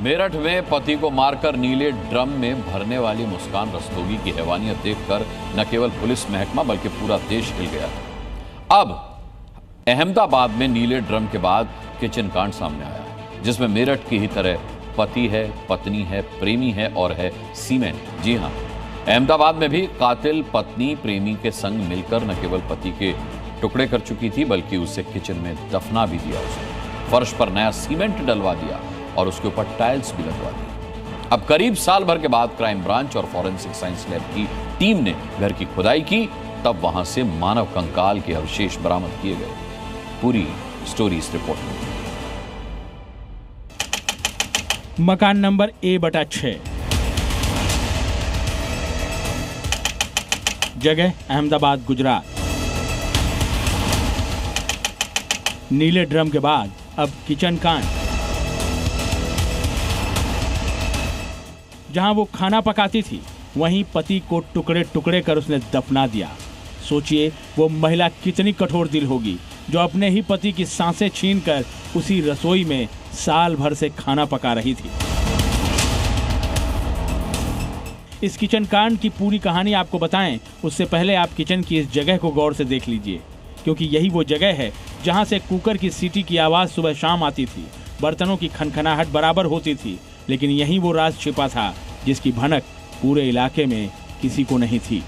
मेरठ में पति को मारकर नीले ड्रम में भरने वाली मुस्कान रस्तोगी की हैवानियत देखकर न केवल पुलिस महकमा बल्कि पूरा देश हिल गया। अब अहमदाबाद में नीले ड्रम के बाद किचन कांड सामने आया, जिसमें मेरठ की ही तरह पति है, पत्नी है, प्रेमी है और है सीमेंट। जी हां, अहमदाबाद में भी कातिल पत्नी प्रेमी के संग मिलकर न केवल पति के टुकड़े कर चुकी थी बल्कि उसे किचन में दफना भी दिया। उसने फर्श पर नया सीमेंट डलवा दिया और उसके ऊपर टाइल्स भी लगवा दी। अब करीब साल भर के बाद क्राइम ब्रांच और फॉरेंसिक साइंस लैब की टीम ने घर की खुदाई की, तब वहां से मानव कंकाल के अवशेष बरामद किए गए। पूरी स्टोरी इस रिपोर्ट में। मकान नंबर A/6, जगह अहमदाबाद, गुजरात। नीले ड्रम के बाद अब किचन कांड। जहां वो खाना पकाती थी वहीं पति को टुकड़े टुकड़े कर उसने दफना दिया। सोचिए वो महिला कितनी कठोर दिल होगी जो अपने ही पति की सांसें छीनकर उसी रसोई में साल भर से खाना पका रही थी। इस किचन कांड की पूरी कहानी आपको बताएं उससे पहले आप किचन की इस जगह को गौर से देख लीजिए, क्योंकि यही वो जगह है जहां से कुकर की सीटी की आवाज सुबह शाम आती थी, बर्तनों की खनखनाहट बराबर होती थी, लेकिन यही वो राज छिपा था जिसकी भनक पूरे इलाके में किसी को नहीं थी।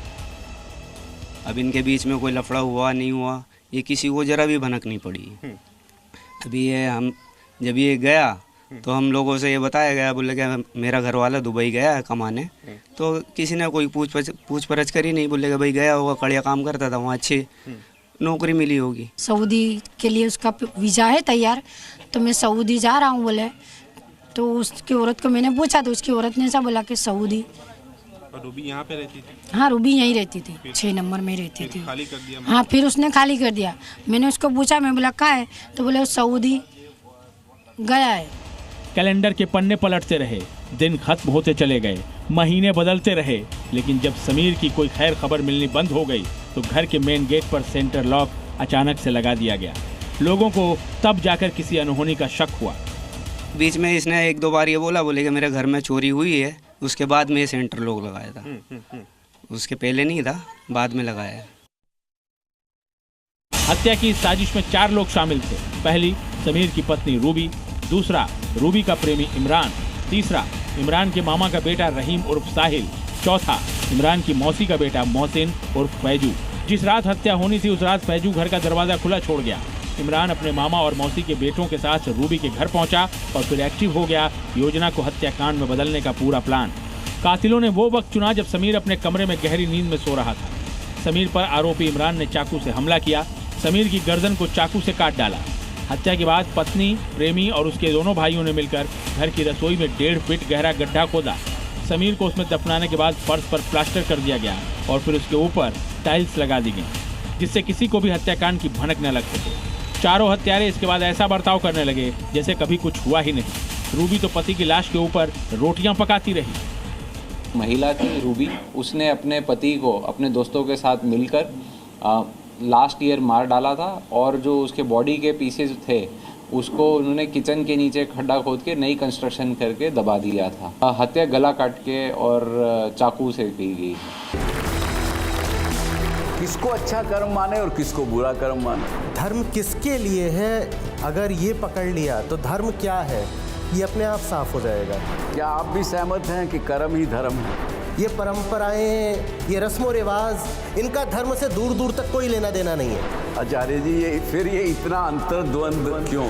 अब इनके बीच में कोई लफड़ा हुआ नहीं हुआ, ये किसी को जरा भी भनक नहीं पड़ी। अभी ये हम जब ये गया तो हम लोगों से ये बताया गया, बोले कि मेरा घर वाला दुबई गया है कमाने, तो किसी ने कोई पूछ परछ करी नहीं। बोले कि भाई गया होगा, कड़िया काम करता था वहाँ, अच्छी नौकरी मिली होगी। सऊदी के लिए उसका वीज़ा है तैयार, तो मैं सऊदी जा रहा हूँ बोले। तो उसकी औरत को मैंने पूछा तो उसकी औरत ने ऐसा बोला कि सऊदी। रूबी यहाँ पे रहती थी? हाँ, रूबी यहीं रहती थी, 6 नंबर में रहती थी। खाली कर दिया? हाँ, फिर उसने खाली कर दिया। मैंने उसको पूछा, मैं बोला कहाँ है, तो बोले वो सऊदी गया है। कैलेंडर के पन्ने पलटते रहे, दिन खत्म होते चले गए, महीने बदलते रहे, लेकिन जब समीर की कोई खैर खबर मिलनी बंद हो गई तो घर के मेन गेट पर सेंटर लॉक अचानक से लगा दिया गया। लोगों को तब जाकर किसी अनहोनी का शक हुआ। बीच में इसने 1-2 बार ये बोले कि मेरे घर में चोरी हुई है, उसके बाद में ये सेंटर लॉक लगाया था। उसके पहले नहीं था, बाद में लगाया। हत्या की साजिश में 4 लोग शामिल थे। पहली, समीर की पत्नी रूबी। दूसरा, रूबी का प्रेमी इमरान। तीसरा, इमरान के मामा का बेटा रहीम उर्फ साहिल। चौथा, इमरान की मौसी का बेटा मोहसिन उर्फ फैजू। जिस रात हत्या होनी थी उस रात फैजू घर का दरवाजा खुला छोड़ गया। इमरान अपने मामा और मौसी के बेटों के साथ रूबी के घर पहुंचा और फिर एक्टिव हो गया योजना को हत्याकांड में बदलने का पूरा प्लान। कातिलों ने वो वक्त चुना जब समीर अपने कमरे में गहरी नींद में सो रहा था। समीर पर आरोपी इमरान ने चाकू से हमला किया, समीर की गर्दन को चाकू से काट डाला। हत्या के बाद पत्नी, प्रेमी और उसके दोनों भाइयों ने मिलकर घर की रसोई में 1.5 फीट गहरा गड्ढा खोदा। समीर को उसमें दफनाने के बाद फर्श पर प्लास्टर कर दिया गया और फिर उसके ऊपर टाइल्स लगा दी गई, जिससे किसी को भी हत्याकांड की भनक न लग सके। चारों हत्यारे इसके बाद ऐसा बर्ताव करने लगे जैसे कभी कुछ हुआ ही नहीं। रूबी तो पति की लाश के ऊपर रोटियां पकाती रही। महिला थी रूबी, उसने अपने पति को अपने दोस्तों के साथ मिलकर लास्ट ईयर मार डाला था और जो उसके बॉडी के पीसेस थे उसको उन्होंने किचन के नीचे खड्डा खोद के नई कंस्ट्रक्शन करके दबा दिया था। हत्या गला काट के और चाकू से की गई। किसको अच्छा कर्म माने और किसको बुरा कर्म माने। धर्म किसके लिए है, अगर ये पकड़ लिया तो धर्म क्या है ये अपने आप साफ हो जाएगा। क्या आप भी सहमत हैं कि कर्म ही धर्म है? ये परंपराएं, ये रस्मों रिवाज, इनका धर्म से दूर दूर तक कोई लेना देना नहीं है। आचार्य जी, ये फिर ये इतना अंतर्द्वंद क्यों?